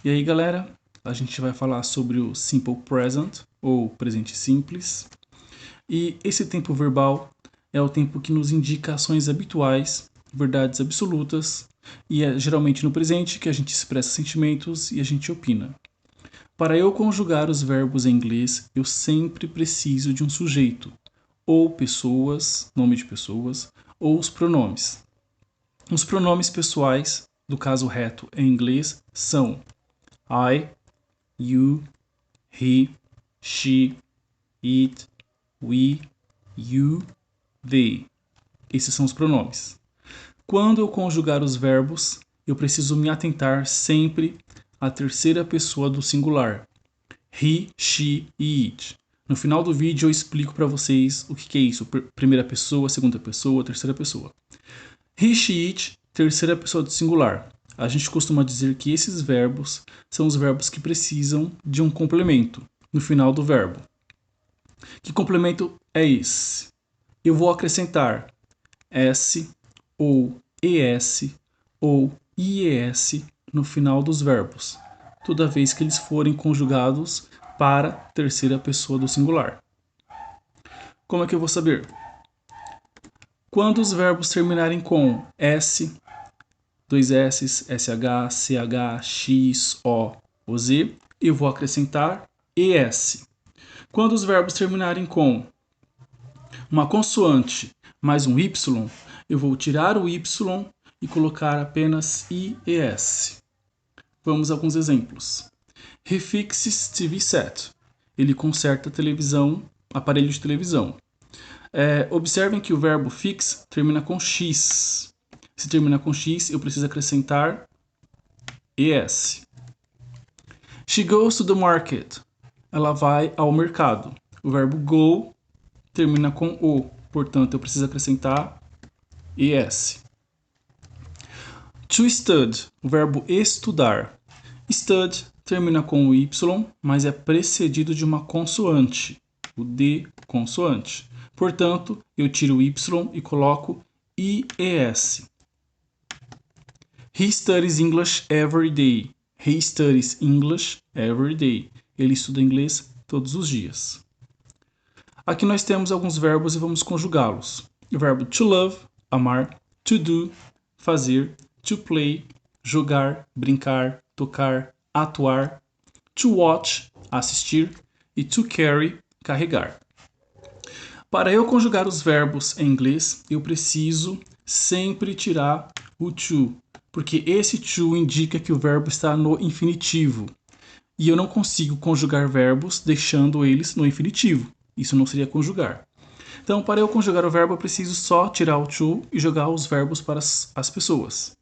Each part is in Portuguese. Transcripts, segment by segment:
E aí, galera, a gente vai falar sobre o Simple Present, ou presente simples. E esse tempo verbal é o tempo que nos indica ações habituais, verdades absolutas, e é geralmente no presente que a gente expressa sentimentos e a gente opina. Para eu conjugar os verbos em inglês, eu sempre preciso de um sujeito, ou pessoas, nome de pessoas, ou os pronomes. Os pronomes pessoais, do caso reto em inglês, são I, you, he, she, it, we, you, they. Esses são os pronomes. Quando eu conjugar os verbos, eu preciso me atentar sempre à terceira pessoa do singular. He, she e it. No final do vídeo eu explico para vocês o que é isso. Primeira pessoa, segunda pessoa, terceira pessoa. He, she, it, terceira pessoa do singular. A gente costuma dizer que esses verbos são os verbos que precisam de um complemento no final do verbo. Que complemento é esse? Eu vou acrescentar S ou ES ou IES no final dos verbos, toda vez que eles forem conjugados para terceira pessoa do singular. Como é que eu vou saber? Quando os verbos terminarem com S, dois S's, SH, CH, X, O ou Z, eu vou acrescentar ES. Quando os verbos terminarem com uma consoante mais um Y, eu vou tirar o Y e colocar apenas IES. Vamos a alguns exemplos. He fixes TV set. Ele conserta televisão, aparelho de televisão. Observem que o verbo fix termina com X. Se termina com X, eu preciso acrescentar ES. She goes to the market. Ela vai ao mercado. O verbo go termina com O, portanto eu preciso acrescentar ES. To stud, o verbo estudar. Stud termina com o Y, mas é precedido de uma consoante, o D consoante. Portanto, eu tiro o Y e coloco IES. He studies English every day. He studies English every day. Ele estuda inglês todos os dias. Aqui nós temos alguns verbos e vamos conjugá-los. O verbo to love, amar, to do, fazer, to play, jogar, brincar, tocar, atuar, to watch, assistir e to carry, carregar. Para eu conjugar os verbos em inglês, eu preciso sempre tirar o to, porque esse to indica que o verbo está no infinitivo. E eu não consigo conjugar verbos deixando eles no infinitivo. Isso não seria conjugar. Então, para eu conjugar o verbo, eu preciso só tirar o to e jogar os verbos para as pessoas.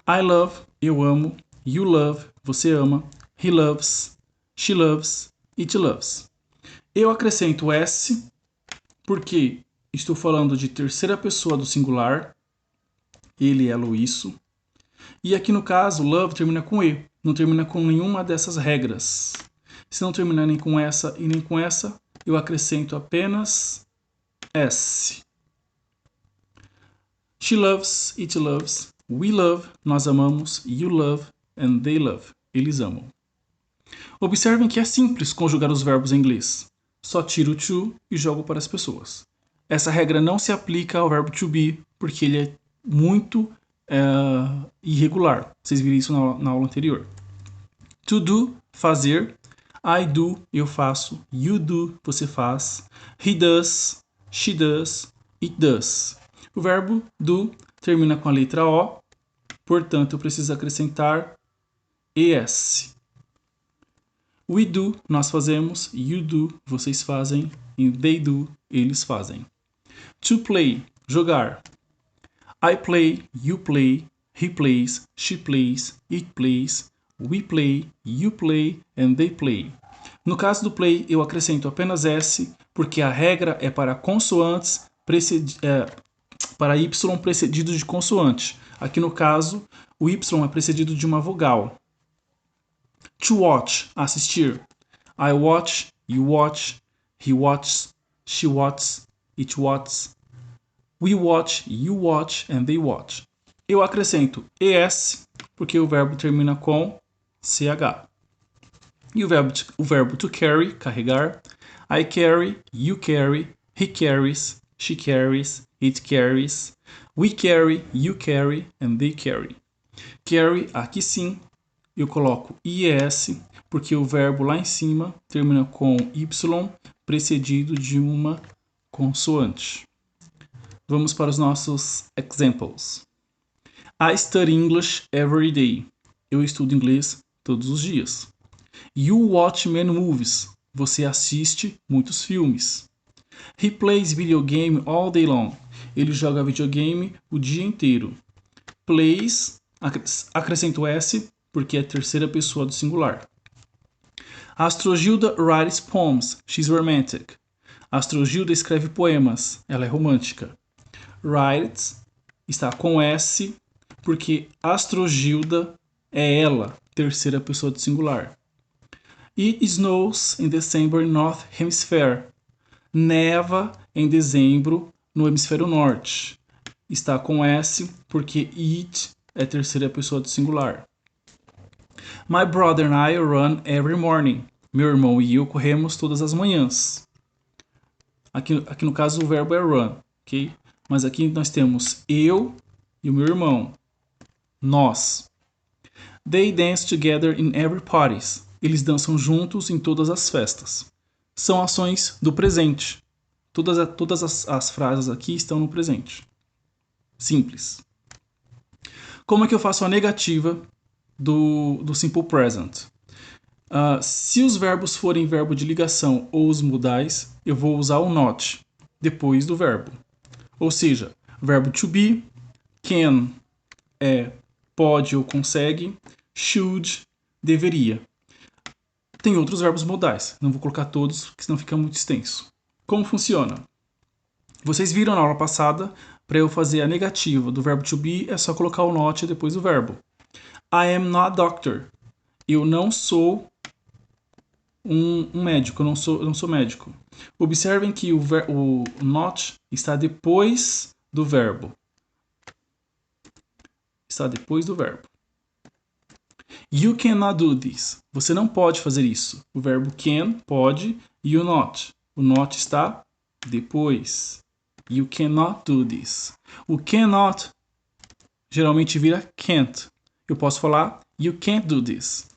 I love, eu amo. You love, você ama. He loves, she loves, it loves. Eu acrescento S, porque estou falando de terceira pessoa do singular. Ele, ela ou isso. E aqui no caso, love termina com E. Não termina com nenhuma dessas regras. Se não terminar nem com essa e nem com essa, eu acrescento apenas S. She loves, it loves. We love, nós amamos. You love, and they love. Eles amam. Observem que é simples conjugar os verbos em inglês. Só tiro o to e jogo para as pessoas. Essa regra não se aplica ao verbo to be, porque ele é muito irregular. Vocês viram isso na aula anterior. To do, fazer. I do, eu faço. You do, você faz. He does, she does, it does. O verbo do termina com a letra O, portanto eu preciso acrescentar ES. We do, nós fazemos. You do, vocês fazem. And they do, eles fazem. To play, jogar. I play, you play, he plays, she plays, it plays, we play, you play, and they play. No caso do play, eu acrescento apenas S, porque a regra é para consoantes para Y precedido de consoante. Aqui no caso, o Y é precedido de uma vogal. To watch, assistir. I watch, you watch, he watches, she watches, it watches. We watch, you watch, and they watch. Eu acrescento ES, porque o verbo termina com CH. E o verbo to carry, carregar. I carry, you carry, he carries, she carries, it carries, we carry, you carry, and they carry. Carry, aqui sim, eu coloco IS, porque o verbo lá em cima termina com Y, precedido de uma consoante. Vamos para os nossos examples. I study English every day. Eu estudo inglês todos os dias. You watch many movies. Você assiste muitos filmes. He plays video game all day long. Ele joga videogame o dia inteiro. Plays, acrescento S, porque é a terceira pessoa do singular. Astrogilda writes poems. She's romantic. Astrogilda escreve poemas. Ela é romântica. Writes está com S, porque Astrogilda é ela, terceira pessoa do singular. It snows in December in North Hemisphere. Neva em dezembro no hemisfério norte. Está com S porque it é terceira pessoa do singular. My brother and I run every morning. Meu irmão e eu corremos todas as manhãs. Aqui no caso o verbo é run, ok? Mas aqui nós temos eu e o meu irmão. Nós. They dance together in every party. Eles dançam juntos em todas as festas. São ações do presente. Todas as frases aqui estão no presente. Simples. Como é que eu faço a negativa do simple present? Se os verbos forem verbo de ligação ou os modais, eu vou usar o not depois do verbo. Ou seja, verbo to be, can é pode ou consegue, should, deveria. Tem outros verbos modais, não vou colocar todos, porque senão fica muito extenso. Como funciona? Vocês viram na aula passada, para eu fazer a negativa do verbo to be, é só colocar o not depois do verbo. I am not a doctor. Eu não sou um médico, eu não sou médico. Observem que o not está depois do verbo. Está depois do verbo. You cannot do this. Você não pode fazer isso. O verbo can, pode, e o not. O not está depois. You cannot do this. O cannot geralmente vira can't. Eu posso falar you can't do this.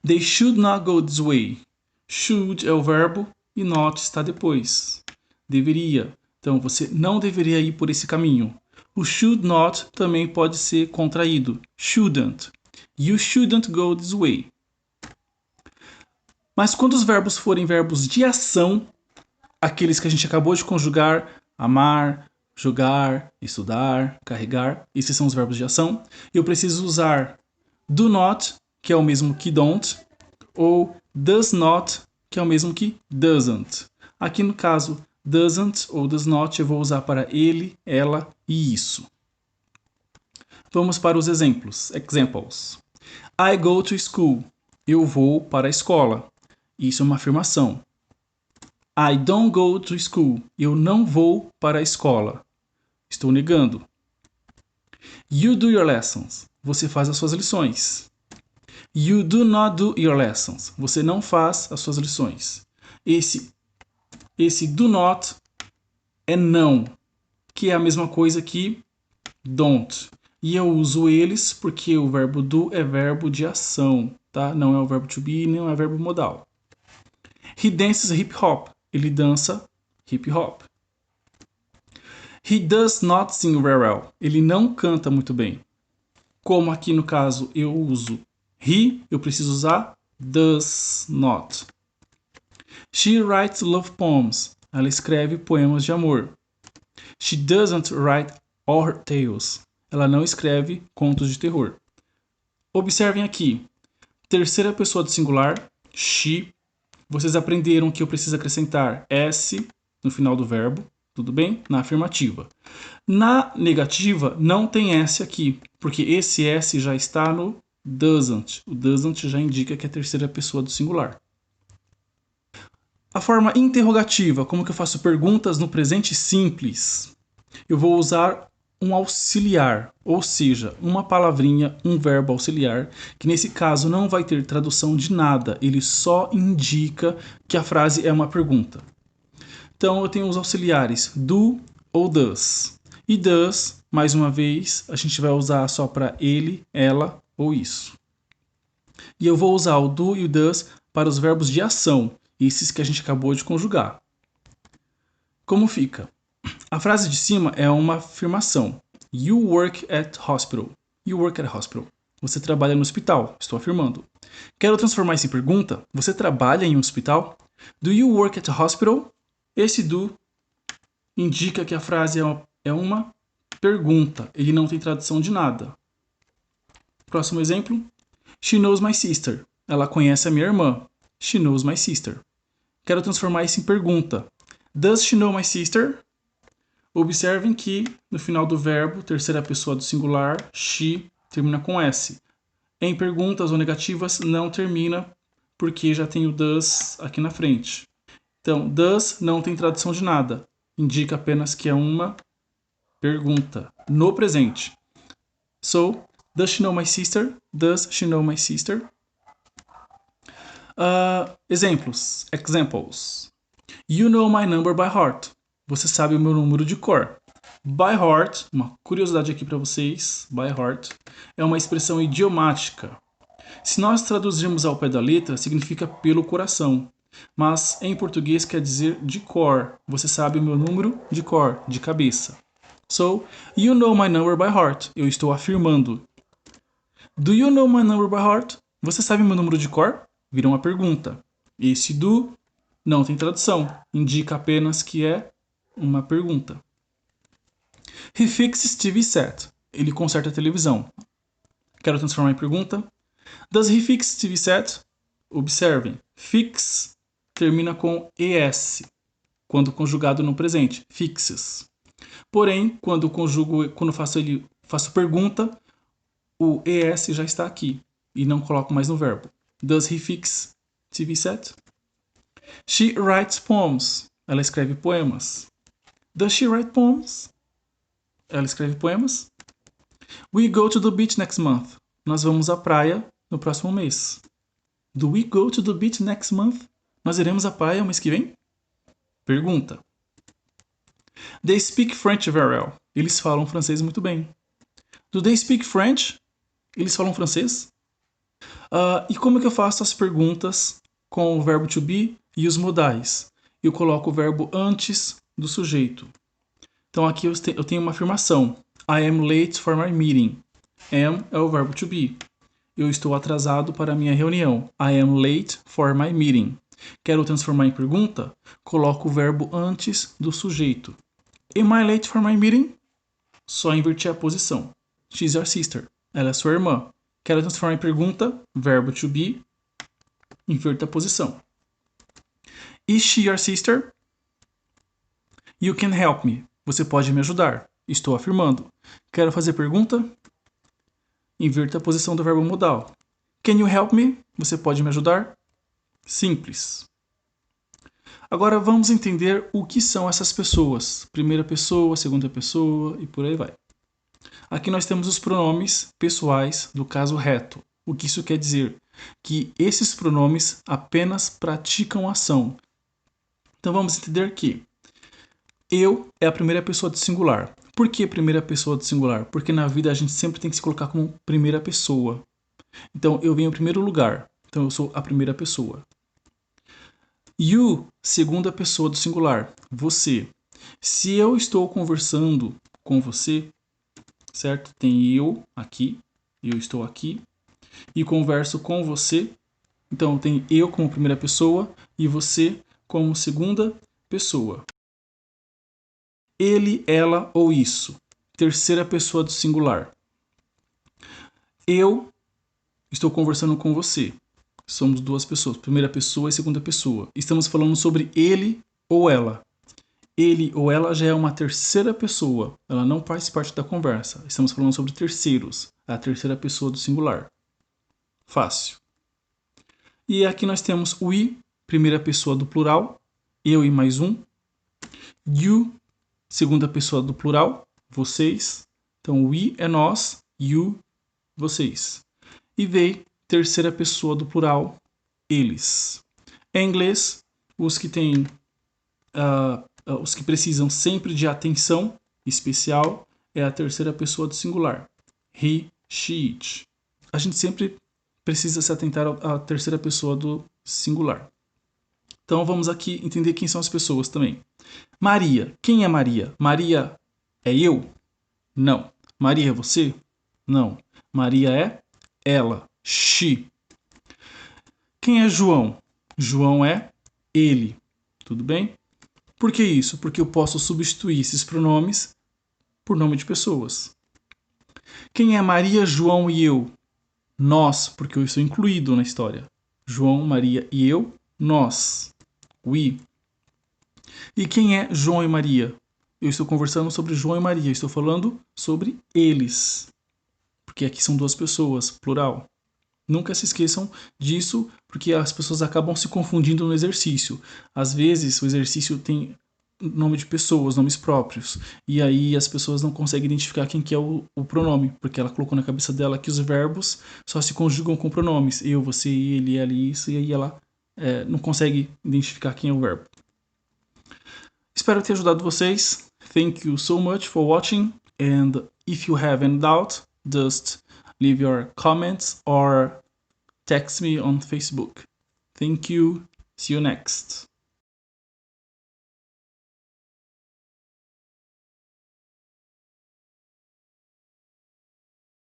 They should not go this way. Should é o verbo e not está depois. Deveria. Então você não deveria ir por esse caminho. O should not também pode ser contraído. Shouldn't. You shouldn't go this way. Mas quando os verbos forem verbos de ação, aqueles que a gente acabou de conjugar, amar, jogar, estudar, carregar, esses são os verbos de ação, eu preciso usar do not, que é o mesmo que don't, ou does not, que é o mesmo que doesn't. Aqui no caso, doesn't ou does not eu vou usar para ele, ela e isso. Vamos para os exemplos. Examples. I go to school. Eu vou para a escola. Isso é uma afirmação. I don't go to school. Eu não vou para a escola. Estou negando. You do your lessons. Você faz as suas lições. You do not do your lessons. Você não faz as suas lições. Esse do not é não, que é a mesma coisa que don't. E eu uso eles porque o verbo do é verbo de ação, tá? Não é o verbo to be, não é verbo modal. He dances hip hop. Ele dança hip hop. He does not sing very well. Ele não canta muito bem. Como aqui no caso eu uso he, eu preciso usar does not. She writes love poems. Ela escreve poemas de amor. She doesn't write horror tales. Ela não escreve contos de terror. Observem aqui. Terceira pessoa do singular, she. Vocês aprenderam que eu preciso acrescentar S no final do verbo. Tudo bem? Na afirmativa. Na negativa, não tem S aqui, porque esse S já está no doesn't. O doesn't já indica que é a terceira pessoa do singular. A forma interrogativa, como que eu faço perguntas no presente simples? Eu vou usar um auxiliar, ou seja, uma palavrinha, um verbo auxiliar, que nesse caso não vai ter tradução de nada, ele só indica que a frase é uma pergunta. Então eu tenho os auxiliares do ou does. E does, mais uma vez, a gente vai usar só para ele, ela ou isso. E eu vou usar o do e o does para os verbos de ação, esses que a gente acabou de conjugar. Como fica? A frase de cima é uma afirmação. You work at hospital. You work at hospital. Você trabalha no hospital. Estou afirmando. Quero transformar isso em pergunta. Você trabalha em um hospital? Do you work at hospital? Esse do indica que a frase é uma pergunta. Ele não tem tradução de nada. Próximo exemplo. She knows my sister. Ela conhece a minha irmã. She knows my sister. Quero transformar isso em pergunta. Does she know my sister? Observem que no final do verbo, terceira pessoa do singular, she termina com S. Em perguntas ou negativas não termina porque já tem o does aqui na frente. Então, does não tem tradução de nada. Indica apenas que é uma pergunta no presente. So, does she know my sister? Does she know my sister? Exemplos. Examples. You know my number by heart. Você sabe o meu número de cor. By heart, uma curiosidade aqui para vocês, by heart, é uma expressão idiomática. Se nós traduzirmos ao pé da letra, significa pelo coração. Mas em português quer dizer de cor. Você sabe o meu número de cor, de cabeça. So, you know my number by heart. Eu estou afirmando. Do you know my number by heart? Você sabe o meu número de cor? Vira uma pergunta. Esse do não tem tradução. Indica apenas que é uma pergunta. He fixes TV set. Ele conserta a televisão. Quero transformar em pergunta. Does he fix TV set? Observem. Fix termina com ES, quando conjugado no presente. Fixes. Porém, quando faço pergunta, o ES já está aqui e não coloco mais no verbo. Does he fix TV set? She writes poems. Ela escreve poemas. Does she write poems? Ela escreve poemas. We go to the beach next month. Nós vamos à praia no próximo mês. Do we go to the beach next month? Nós iremos à praia o mês que vem? Pergunta. They speak French very well. Eles falam francês muito bem. Do they speak French? Eles falam francês? E como é que eu faço as perguntas com o verbo to be e os modais? Eu coloco o verbo antes do sujeito. Então aqui eu tenho uma afirmação. I am late for my meeting. Am é o verbo to be. Eu estou atrasado para a minha reunião. I am late for my meeting. Quero transformar em pergunta? Coloco o verbo antes do sujeito. Am I late for my meeting? Só inverter a posição. She's your sister. Ela é sua irmã. Quero transformar em pergunta? Verbo to be. Inverta a posição. Is she your sister? You can help me. Você pode me ajudar. Estou afirmando. Quero fazer pergunta? Inverta a posição do verbo modal. Can you help me? Você pode me ajudar? Simples. Agora vamos entender o que são essas pessoas. Primeira pessoa, segunda pessoa e por aí vai. Aqui nós temos os pronomes pessoais do caso reto. O que isso quer dizer? Que esses pronomes apenas praticam ação. Então vamos entender que eu é a primeira pessoa do singular. Por que primeira pessoa do singular? Porque na vida a gente sempre tem que se colocar como primeira pessoa. Então eu venho em primeiro lugar. Então eu sou a primeira pessoa. You, segunda pessoa do singular. Você. Se eu estou conversando com você, certo? Tem eu aqui, eu estou aqui, e converso com você. Então tem eu como primeira pessoa e você como segunda pessoa. Ele, ela ou isso. Terceira pessoa do singular. Eu estou conversando com você. Somos duas pessoas, primeira pessoa e segunda pessoa. Estamos falando sobre ele ou ela. Ele ou ela já é uma terceira pessoa. Ela não faz parte da conversa. Estamos falando sobre terceiros. A terceira pessoa do singular. Fácil. E aqui nós temos o I, primeira pessoa do plural. Eu e mais um. You, segunda pessoa do plural. Vocês. Então, we é nós, you, vocês. E they, terceira pessoa do plural, eles. Em inglês, os que têm, os que precisam sempre de atenção especial é a terceira pessoa do singular. He, she, it. A gente sempre precisa se atentar à terceira pessoa do singular. Então vamos aqui entender quem são as pessoas também. Maria. Quem é Maria? Maria é eu? Não. Maria é você? Não. Maria é ela. She. Quem é João? João é ele. Tudo bem? Por que isso? Porque eu posso substituir esses pronomes por nome de pessoas. Quem é Maria, João e eu? Nós, porque eu estou incluído na história. João, Maria e eu, nós. We. E quem é João e Maria? Eu estou conversando sobre João e Maria, estou falando sobre eles. Porque aqui são duas pessoas, plural. Nunca se esqueçam disso, porque as pessoas acabam se confundindo no exercício. Às vezes, o exercício tem nome de pessoas, nomes próprios. E aí as pessoas não conseguem identificar quem que é o pronome, porque ela colocou na cabeça dela que os verbos só se conjugam com pronomes. Eu, você, ele, ela e isso. E aí ela não consegue identificar quem é o verbo. Espero ter ajudado vocês. Thank you so much for watching. And if you have any doubt, just leave your comments or text me on Facebook. Thank you. See you next.